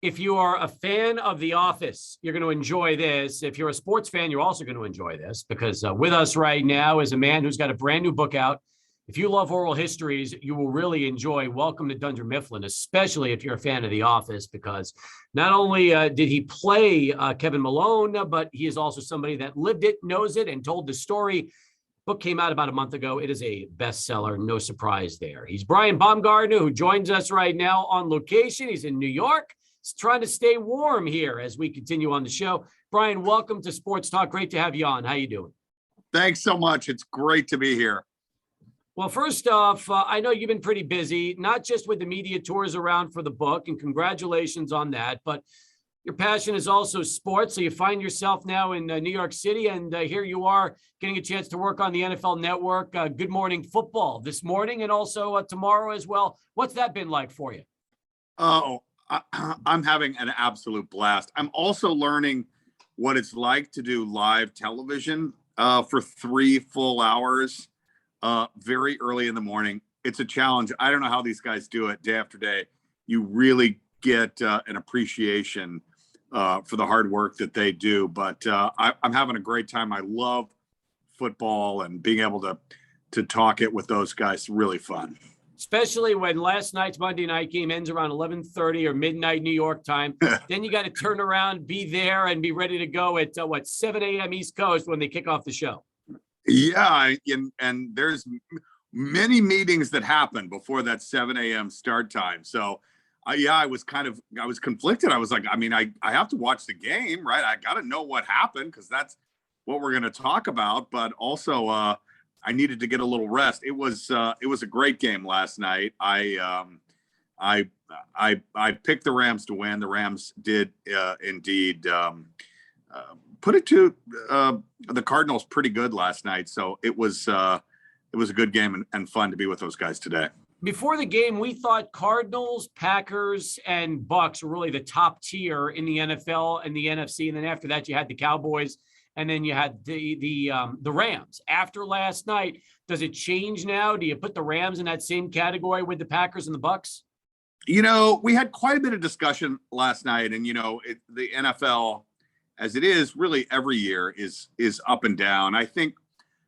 If you are a fan of The Office, you're going to enjoy this. If you're a sports fan, you're also going to enjoy this because with us right now is a man who's got a brand new book out. If you love oral histories, you will really enjoy Welcome to Dunder Mifflin, especially if you're a fan of The Office, because not only did he play Kevin Malone, but he is also somebody that lived it, knows it, and told the story. Book came out about a month ago. It is a bestseller. No surprise there. He's Brian Baumgartner, who joins us right now on location. He's in New York. He's trying to stay warm here as we continue on the show. Brian, welcome to Sports Talk. Great to have you on. How you doing? Thanks so much. It's great to be here. Well, first off, I know you've been pretty busy, not just with the media tours around for the book, and congratulations on that, but your passion is also sports. So you find yourself now in New York City, and here you are getting a chance to work on the NFL Network. Good Morning Football this morning and also tomorrow as well. What's that been like for you? Oh, I'm having an absolute blast. I'm also learning what it's like to do live television for 3 full hours very early in the morning. It's a challenge. I don't know how these guys do it day after day. You really get an appreciation for the hard work that they do. But I'm having a great time. I love football, and being able to talk it with those guys, really fun. Especially when last night's Monday night game ends around 11:30 or midnight New York time. Then you got to turn around, be there, and be ready to go at 7 a.m. East Coast when they kick off the show. Yeah, and there's many meetings that happen before that 7 a.m. start time. So, I was conflicted. I was like, I have to watch the game, right? I got to know what happened because that's what we're going to talk about. But also, I needed to get a little rest. It was a great game last night. I picked the Rams to win. The Rams did indeed put it to the Cardinals pretty good last night. So it was a good game and fun to be with those guys today. Before the game, we thought Cardinals, Packers, and Bucks were really the top tier in the NFL and the NFC. And then after that, you had the Cowboys. And then you had the Rams. After last night, does it change now? Do you put the Rams in that same category with the Packers and the Bucks? We had quite a bit of discussion last night, and the NFL, as it is really every year, is up and down. I think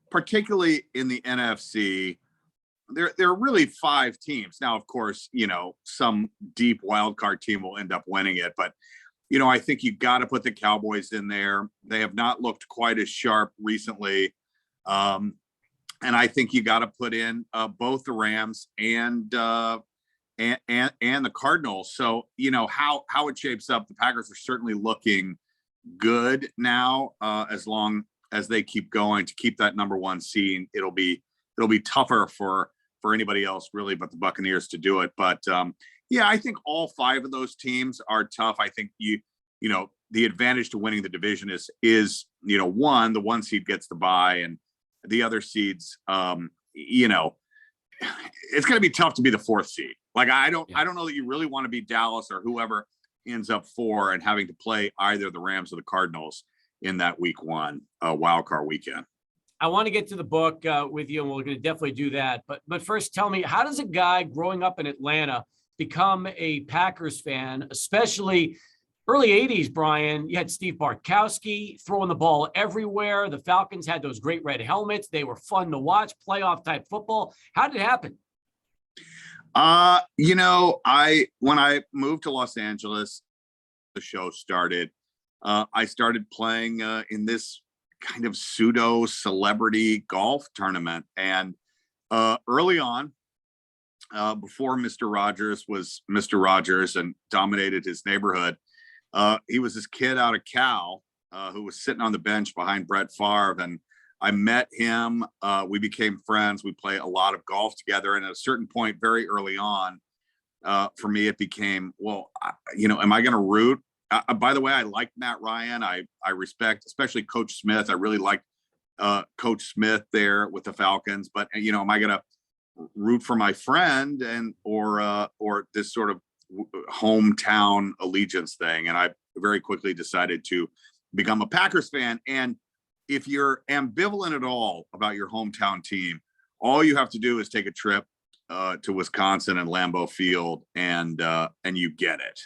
particularly in the NFC, there are really 5 teams. Now, of course, some deep wild card team will end up winning it, but I think you got to put the Cowboys in there. They have not looked quite as sharp recently. And I think you got to put in both the Rams and the Cardinals. So, how it shapes up, the Packers are certainly looking good now. As long as they keep going to keep that number 1 seed, it'll be tougher for anybody else really but the Buccaneers to do it. But I think all 5 of those teams are tough. I think the advantage to winning the division is the 1 seed gets the bye, and the other seeds, it's going to be tough to be the 4th seed. Like I don't know that you really want to be Dallas or whoever ends up 4 and having to play either the Rams or the Cardinals in that week 1 wild card weekend. I want to get to the book with you, and we're going to definitely do that. But first, tell me, how does a guy growing up in Atlanta become a Packers fan, especially early 80s, Brian? You had Steve Bartkowski throwing the ball everywhere. The Falcons had those great red helmets. They were fun to watch, playoff type football. How did it happen? When I moved to Los Angeles, the show started. I started playing in this kind of pseudo celebrity golf tournament. And early on, before Mr. Rogers was Mr. Rogers and dominated his neighborhood, he was this kid out of Cal who was sitting on the bench behind Brett Favre. And I met him. We became friends. We played a lot of golf together. And at a certain point, very early on, for me, it became, am I going to root? By the way, I like Matt Ryan. I respect, especially Coach Smith. I really like Coach Smith there with the Falcons. But am I going to root for my friend or this sort of hometown allegiance thing? And I very quickly decided to become a Packers fan. And if you're ambivalent at all about your hometown team, all you have to do is take a trip to Wisconsin and Lambeau Field, and you get it.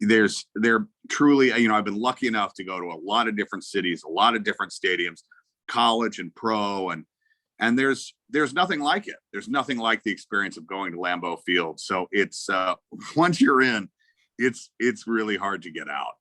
they're truly, I've been lucky enough to go to a lot of different cities, a lot of different stadiums, college and pro, and there's nothing like it. There's nothing like the experience of going to Lambeau Field. So it's once you're in, it's really hard to get out.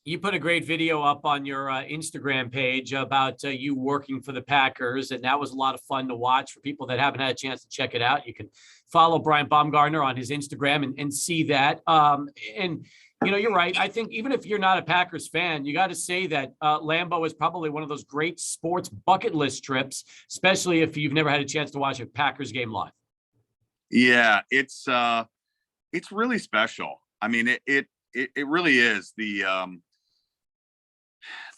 You put a great video up on your Instagram page about you working for the Packers, and that was a lot of fun to watch. For people that haven't had a chance to check it out, you can follow Brian Baumgartner on his Instagram and see that. And you're right. I think even if you're not a Packers fan, you got to say that Lambeau is probably one of those great sports bucket list trips, especially if you've never had a chance to watch a Packers game live. Yeah, it's really special. I mean, it really is the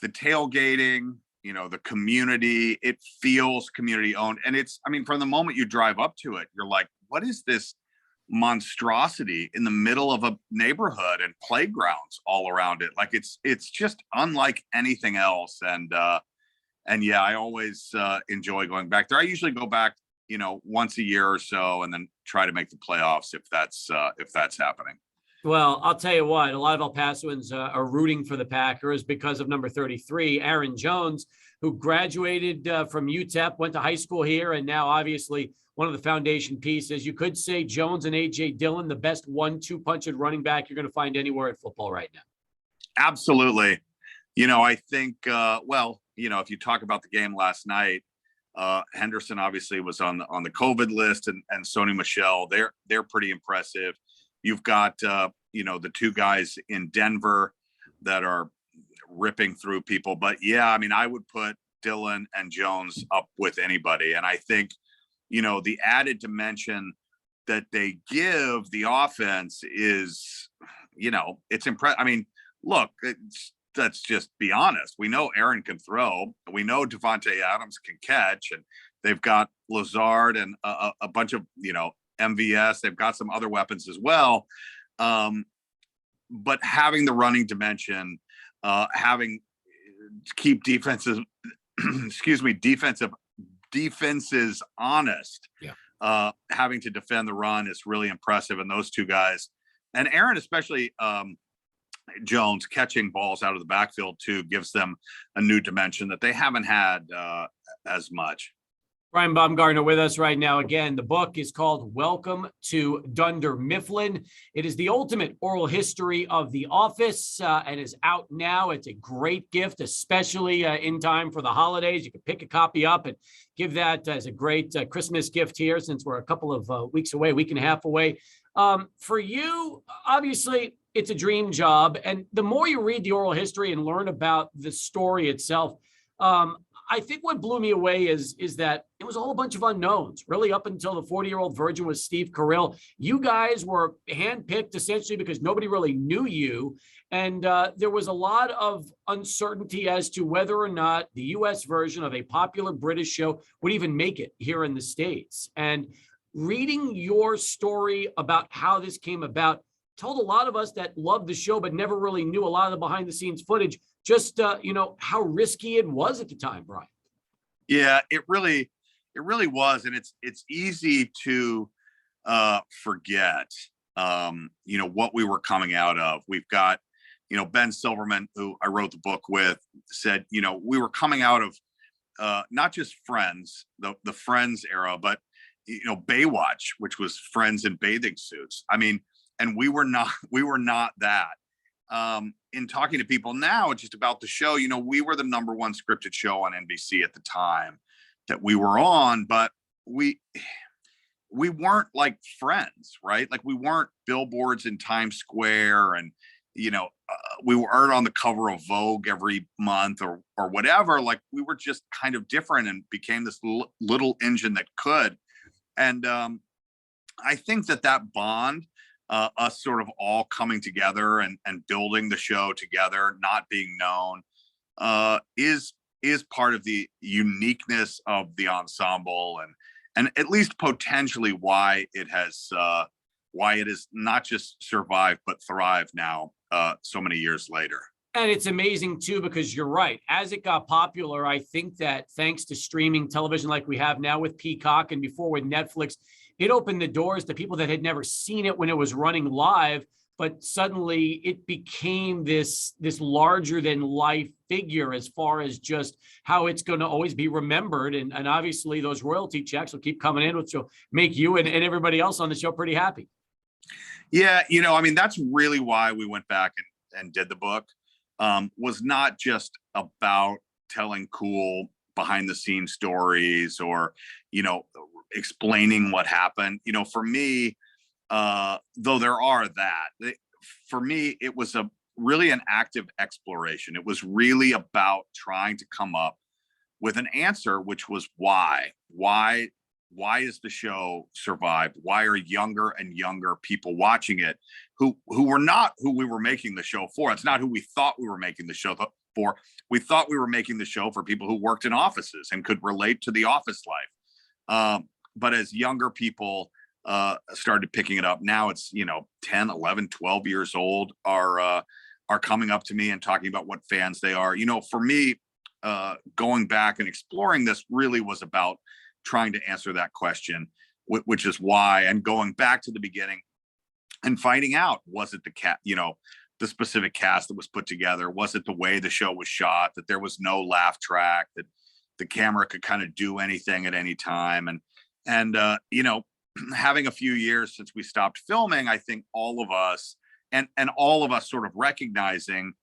tailgating, the community. It feels community owned, and from the moment you drive up to it, you're like, what is this monstrosity in the middle of a neighborhood and playgrounds all around it? Like it's just unlike anything else. And yeah, I always enjoy going back there. I usually go back, once a year or so, and then try to make the playoffs if that's happening. Well, I'll tell you what, a lot of El Pasoans are rooting for the Packers because of number 33, Aaron Jones, who graduated from UTEP, went to high school here, and now obviously one of the foundation pieces. You could say Jones and A.J. Dillon, the best 1-2 punch at running back you're going to find anywhere in football right now. Absolutely. I think, if you talk about the game last night, Henderson obviously was on the COVID list, and Sony Michel, they're pretty impressive. You've got, the two guys in Denver that are ripping through people. But yeah, I would put Dillon and Jones up with anybody. And I think, the added dimension that they give the offense is, it's impressive. Look, let's just be honest. We know Aaron can throw. We know Devontae Adams can catch. And they've got Lazard and a bunch of, MVS. They've got some other weapons as well. But having the running dimension, having to keep defenses honest, having to defend the run is really impressive. And those two guys, and Aaron, especially Jones, catching balls out of the backfield too, gives them a new dimension that they haven't had as much. Brian Baumgartner with us right now. Again, the book is called Welcome to Dunder Mifflin. It is the ultimate oral history of The Office and is out now. It's a great gift, especially in time for the holidays. You can pick a copy up and give that as a great Christmas gift here, since we're a couple of weeks away, a week and a half away. For you, obviously, it's a dream job. And the more you read the oral history and learn about the story itself, I think what blew me away is that it was all a bunch of unknowns, really, up until the 40-year-old virgin was Steve Carell. You guys were handpicked essentially because nobody really knew you. And there was a lot of uncertainty as to whether or not the U.S. version of a popular British show would even make it here in the States. And reading your story about how this came about told a lot of us that loved the show but never really knew a lot of the behind-the-scenes footage, just how risky it was at the time, Brian. Yeah, it really was, and it's easy to forget what we were coming out of. We've got Ben Silverman, who I wrote the book with, said we were coming out of not just Friends, the Friends era, but Baywatch, which was Friends in bathing suits. And we were not that. In talking to people now just about the show, we were the number one scripted show on NBC at the time that we were on, but we weren't like Friends, right? Like we weren't billboards in Times Square, and we weren't on the cover of Vogue every month or whatever. Like we were just kind of different and became this little engine that could. And I think that bond, us sort of all coming together and building the show together, not being known, is part of the uniqueness of the ensemble, and at least potentially why it has not just survived but thrived now so many years later. And it's amazing too, because you're right. As it got popular, I think that thanks to streaming television like we have now with Peacock and before with Netflix, it opened the doors to people that had never seen it when it was running live, but suddenly it became this larger than life figure as far as just how it's going to always be remembered. And obviously those royalty checks will keep coming in, which will make you and everybody else on the show pretty happy. Yeah, I mean, that's really why we went back and did the book. Was not just about telling cool behind the scenes stories or, explaining what happened. For me, though there are that, for me, it was really an active exploration. It was really about trying to come up with an answer, which was why is the show survived? Why are younger and younger people watching it who were not who we were making the show for? It's not who we thought we were making the show for. We thought we were making the show for people who worked in offices and could relate to the office life. But as younger people started picking it up, now it's 10, 11, 12 years old are coming up to me and talking about what fans they are. For me, going back and exploring this really was about trying to answer that question, which is why, and going back to the beginning and finding out, was it the specific cast that was put together? Was it the way the show was shot, that there was no laugh track, that the camera could kind of do anything at any time? And having a few years since we stopped filming, I think all of us and all of us sort of recognizing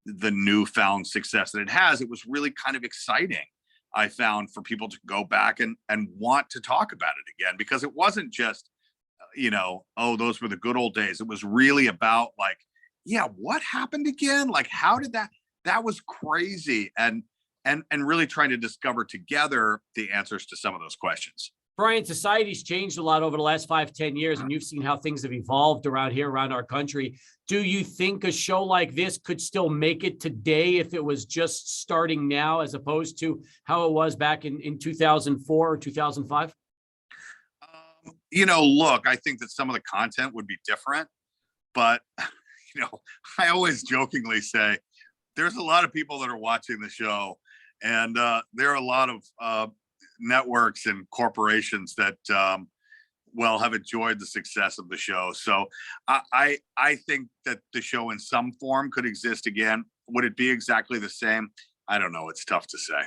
the newfound success that it has, it was really kind of exciting, I found, for people to go back and want to talk about it again, because it wasn't just, oh, those were the good old days. It was really about like, yeah, what happened again? Like, how did that was crazy. And really trying to discover together the answers to some of those questions. Brian, society's changed a lot over the last 5-10 years, and you've seen how things have evolved around our country. Do you think a show like this could still make it today if it was just starting now, as opposed to how it was back in 2004 or 2005? Look, I think that some of the content would be different, but, I always jokingly say there's a lot of people that are watching the show, and there are a lot of networks and corporations that have enjoyed the success of the show. So I think that the show in some form could exist again. Would it be exactly the same? I don't know. It's tough to say.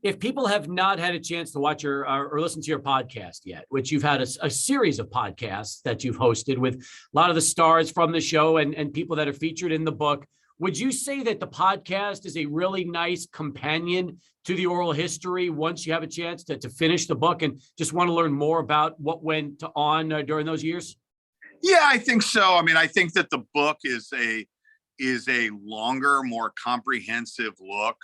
If people have not had a chance to watch or listen to your podcast yet, which you've had a series of podcasts that you've hosted with a lot of the stars from the show and people that are featured in the book, would you say that the podcast is a really nice companion to the oral history once you have a chance to finish the book and just want to learn more about what went on during those years? Yeah, I think so. I mean, I think that the book is a longer, more comprehensive look.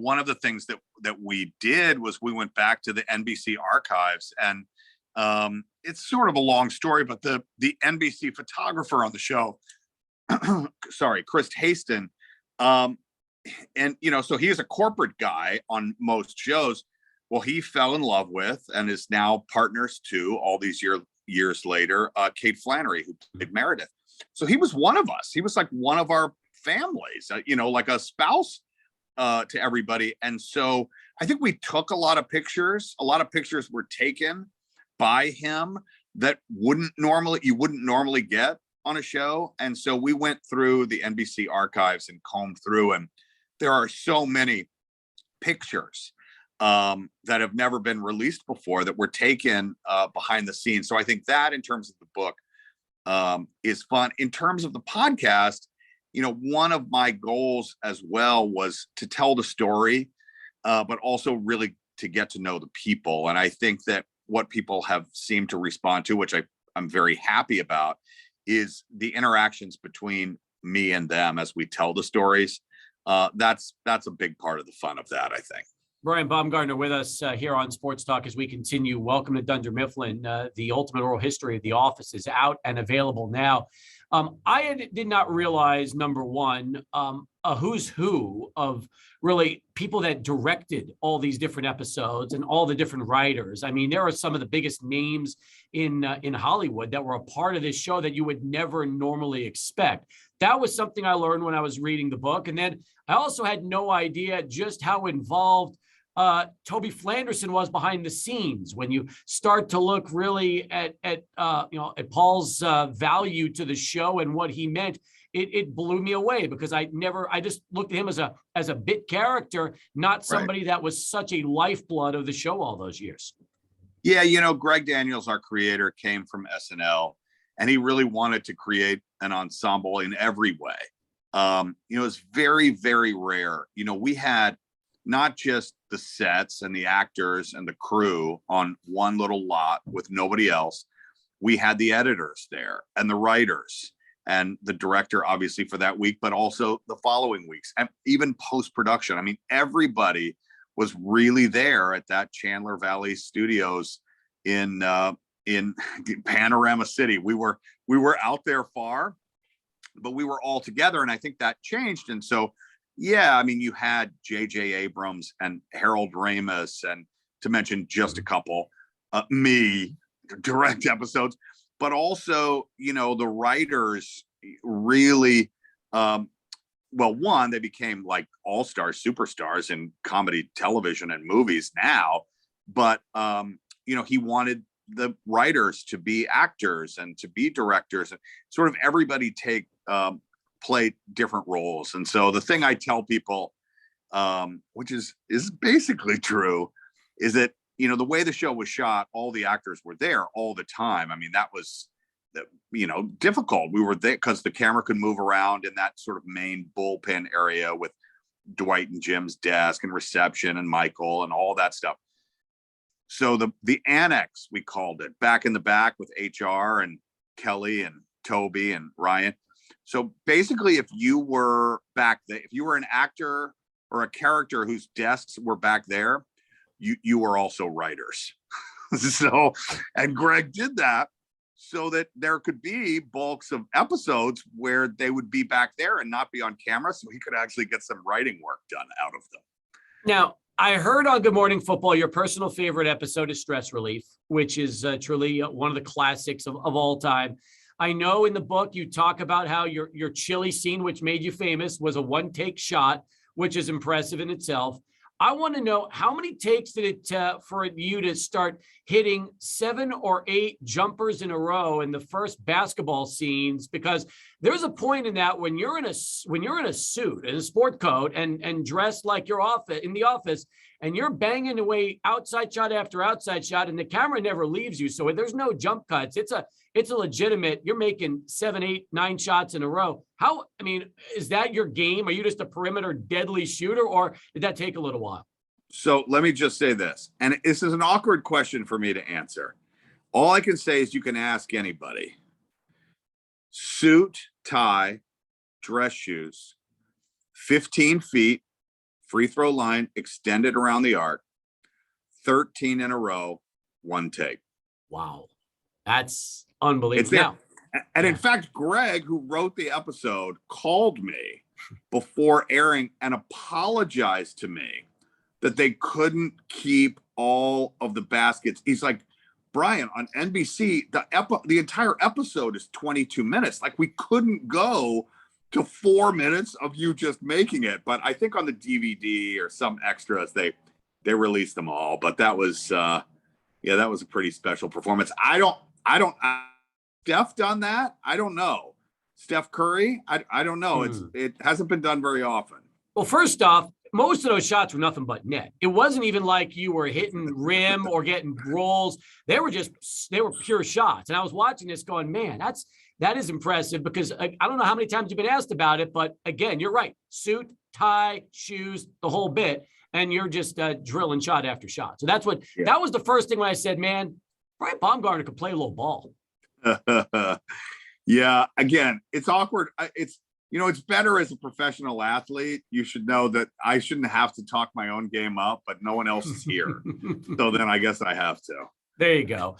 One of the things that we did was we went back to the NBC archives, and it's sort of a long story, but the NBC photographer on the show, Chris Haston. So he is a corporate guy on most shows. Well, he fell in love with and is now partners to, all these years later, Kate Flannery, who played Meredith. So he was one of us. He was like one of our families, like a spouse to everybody. And so I think we took a lot of pictures. A lot of pictures were taken by him that you wouldn't normally get on a show. And so we went through the NBC archives and combed through, and there are so many pictures that have never been released before that were taken behind the scenes. So I think that, in terms of the book, is fun. In terms of the podcast, one of my goals as well was to tell the story, but also really to get to know the people. And I think that what people have seemed to respond to, which I'm very happy about, is the interactions between me and them as we tell the stories. That's a big part of the fun of that, I think. Brian Baumgartner with us here on Sports Talk as we continue. Welcome to Dunder Mifflin. The Ultimate Oral History of The Office is out and available now. I did not realize, number one, a who's who of really people that directed all these different episodes and all the different writers. I mean, there are some of the biggest names in Hollywood that were a part of this show that you would never normally expect. That was something I learned when I was reading the book. And then I also had no idea just how involved Toby Flanderson was behind the scenes. When you start to look really at Paul's value to the show and what he meant, it blew me away, because I just looked at him as a bit character, not somebody that was such a lifeblood of the show all those years. Yeah, Greg Daniels, our creator, came from SNL, and he really wanted to create an ensemble in every way. It's very, very rare. We had not just the sets and the actors and the crew on one little lot with nobody else. We had the editors there and the writers and the director, obviously, for that week, but also the following weeks, and even post-production. I mean, everybody was really there at that Chandler Valley Studios in Panorama City. We were out there far, but we were all together, and I think that changed. And so, yeah, I mean, you had J.J. Abrams and Harold Ramis, and to mention just a couple, me, direct episodes, but also, the writers really, one, they became like all-stars, superstars in comedy, television, and movies now. But, he wanted the writers to be actors and to be directors, and sort of everybody play different roles. And so the thing I tell people, which is basically true, is that, the way the show was shot, all the actors were there all the time. I mean, that was, difficult. We were there because the camera could move around in that sort of main bullpen area with Dwight and Jim's desk and reception and Michael and all that stuff. So the annex, we called it, back in the back with HR and Kelly and Toby and Ryan. So basically, if you were back there, if you were an actor or a character whose desks were back there, you were also writers. So, and Greg did that so that there could be bulks of episodes where they would be back there and not be on camera, so he could actually get some writing work done out of them. Now, I heard on Good Morning Football, your personal favorite episode is Stress Relief, which is truly one of the classics of all time. I know in the book you talk about how your chili scene, which made you famous, was a one-take shot, which is impressive in itself. I want to know, how many takes did it for you to start hitting 7 or 8 jumpers in a row in the first basketball scenes? Because there's a point in that when you're in a suit, in a sport coat, and dressed like you're in the office, and you're banging away outside shot after outside shot, and the camera never leaves you. So there's no jump cuts. It's a legitimate, you're making 7, 8, 9 shots in a row. Is that your game? Are you just a perimeter deadly shooter, or did that take a little while? So let me just say this, and this is an awkward question for me to answer. All I can say is you can ask anybody. Suit, tie, dress shoes, 15 feet, free throw line extended around the arc, 13 in a row, one take. Wow. That's unbelievable. And in fact, Greg, who wrote the episode, called me before airing and apologized to me that they couldn't keep all of the baskets. He's like, Brian, on NBC, the entire episode is 22 minutes. Like, we couldn't go to 4 minutes of you just making it. But I think on the DVD or some extras, they released them all. But that was, that was a pretty special performance. Steph done that? I don't know. Steph Curry? I don't know. It hasn't been done very often. Well, first off, most of those shots were nothing but net. It wasn't even like you were hitting rim or getting rolls. They were pure shots. And I was watching this going, man, that is impressive, because I don't know how many times you've been asked about it, but again, you're right. Suit, tie, shoes, the whole bit. And you're just drilling shot after shot. So that was the first thing when I said, man, Brian Baumgartner could play a little ball. Yeah, again, it's awkward. It's better as a professional athlete. You should know that I shouldn't have to talk my own game up, but no one else is here. So then I guess I have to. There you go.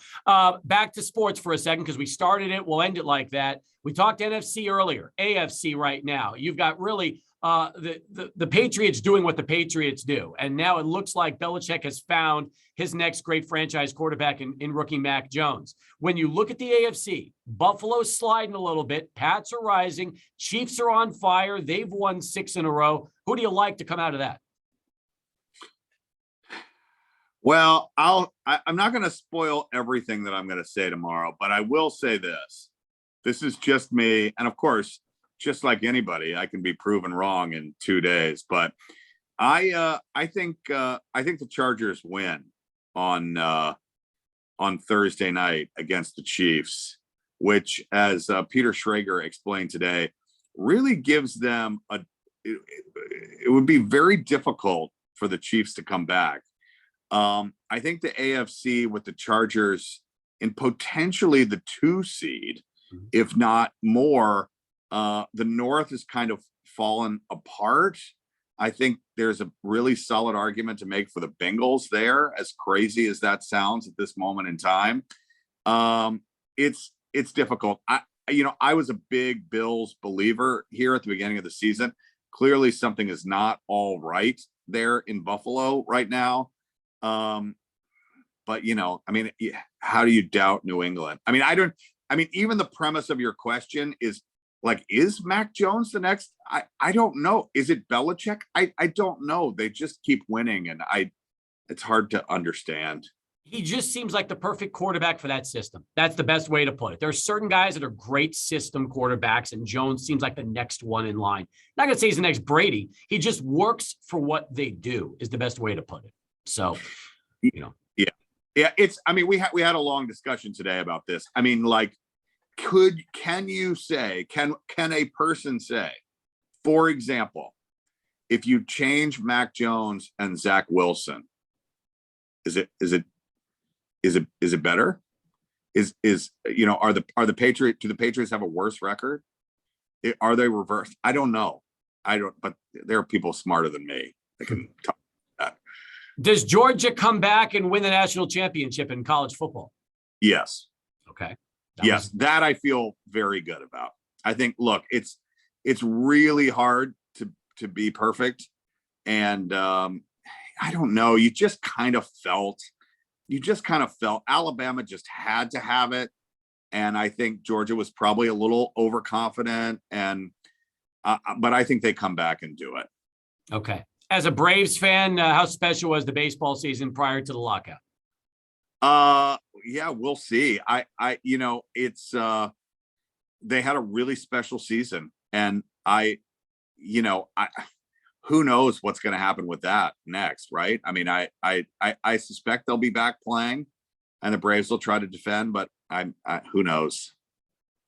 Back to sports for a second, because we started it. We'll end it like that. We talked NFC earlier, AFC right now. You've got really the Patriots doing what the Patriots do. And now it looks like Belichick has found his next great franchise quarterback in rookie Mac Jones. When you look at the AFC, Buffalo's sliding a little bit. Pats are rising. Chiefs are on fire. They've won 6 in a row. Who do you like to come out of that? Well, I'm not going to spoil everything that I'm going to say tomorrow, but I will say this. This is just me. And of course, just like anybody, I can be proven wrong in 2 days, but I think the Chargers win on Thursday night against the Chiefs, which, as Peter Schrager explained today, really gives them it would be very difficult for the Chiefs to come back. I think the AFC with the Chargers in potentially the 2 seed, if not more, the North has kind of fallen apart. I think there's a really solid argument to make for the Bengals there, as crazy as that sounds at this moment in time. It's difficult. I was a big Bills believer here at the beginning of the season. Clearly something is not all right there in Buffalo right now. But how do you doubt New England? Even the premise of your question is like, is Mac Jones the next? I don't know. Is it Belichick? I don't know. They just keep winning, and it's hard to understand. He just seems like the perfect quarterback for that system. That's the best way to put it. There are certain guys that are great system quarterbacks, and Jones seems like the next one in line. Not going to say he's the next Brady. He just works for what they do is the best way to put it. So, Yeah. We had a long discussion today about this. Can a person say, for example, if you change Mac Jones and Zach Wilson, is it better? Are the Patriots, do the Patriots have a worse record? Are they reversed? I don't know. But there are people smarter than me that can talk about that. Does Georgia come back and win the national championship in college football? Yes. Okay. That I feel very good about. I think, look, it's really hard to be perfect. And I don't know. You just kind of felt Alabama just had to have it. And I think Georgia was probably a little overconfident. But I think they come back and do it. Okay. As a Braves fan, how special was the baseball season prior to the lockout? Yeah, we'll see. They had a really special season, and who knows what's going to happen with that next, right? I suspect they'll be back playing, and the Braves will try to defend, but who knows?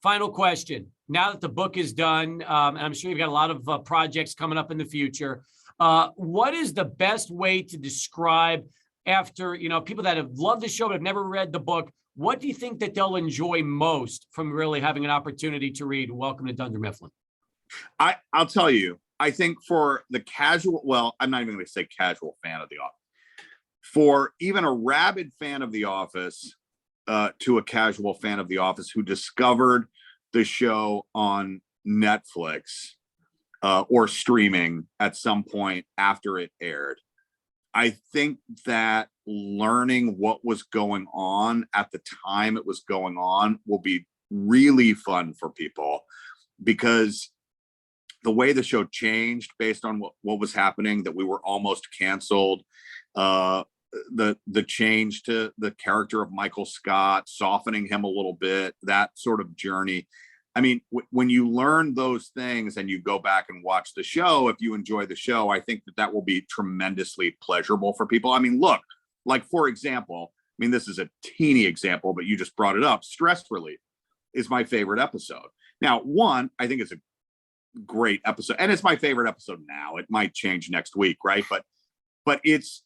Final question. Now that the book is done, and I'm sure you've got a lot of projects coming up in the future, what is the best way to describe, after people that have loved the show but have never read the book, what do you think that they'll enjoy most from really having an opportunity to read Welcome to Dunder Mifflin? I'll tell you, I think for the casual, well, I'm not even going to say casual fan of The Office, for even a rabid fan of The Office, to a casual fan of The Office who discovered the show on Netflix or streaming at some point after it aired, I think that learning what was going on at the time it was going on will be really fun for people, because the way the show changed based on what was happening, that we were almost canceled, the change to the character of Michael Scott, softening him a little bit, that sort of journey. When you learn those things and you go back and watch the show, if you enjoy the show, I think that will be tremendously pleasurable for people. Look, like, for example, this is a teeny example, but you just brought it up. Stress Relief is my favorite episode. Now, one, I think it's a great episode, and it's my favorite episode now. It might change next week, right? But it's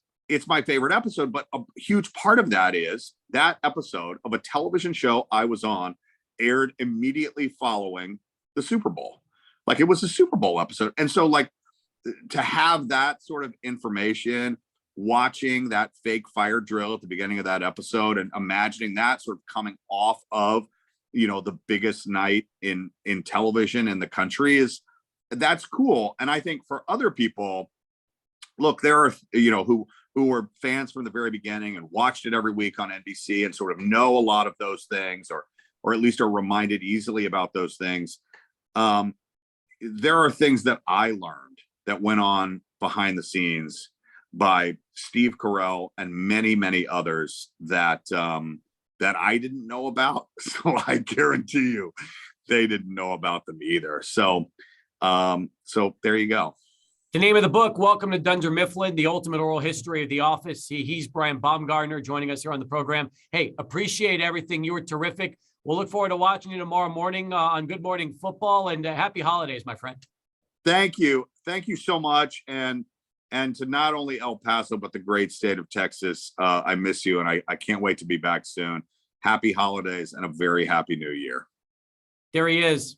my favorite episode. But a huge part of that is that episode of a television show I was on aired immediately following the Super Bowl. Like, it was a Super Bowl episode. And so, like, to have that sort of information, watching that fake fire drill at the beginning of that episode and imagining that sort of coming off of, the biggest night in television in the country, that's cool. And I think for other people, look, there are, who were fans from the very beginning and watched it every week on NBC and sort of know a lot of those things, or at least are reminded easily about those things. There are things that I learned that went on behind the scenes by Steve Carell and many, many others that that I didn't know about. So I guarantee you they didn't know about them either. So so there you go. The name of the book, Welcome to Dunder Mifflin, The Ultimate Oral History of the Office. He's Brian Baumgartner joining us here on the program. Hey, appreciate everything. You were terrific. We'll look forward to watching you tomorrow morning on Good Morning Football, and happy holidays, my friend. Thank you. Thank you so much. And to not only El Paso, but the great state of Texas. I miss you, and I can't wait to be back soon. Happy holidays and a very happy new year. There he is.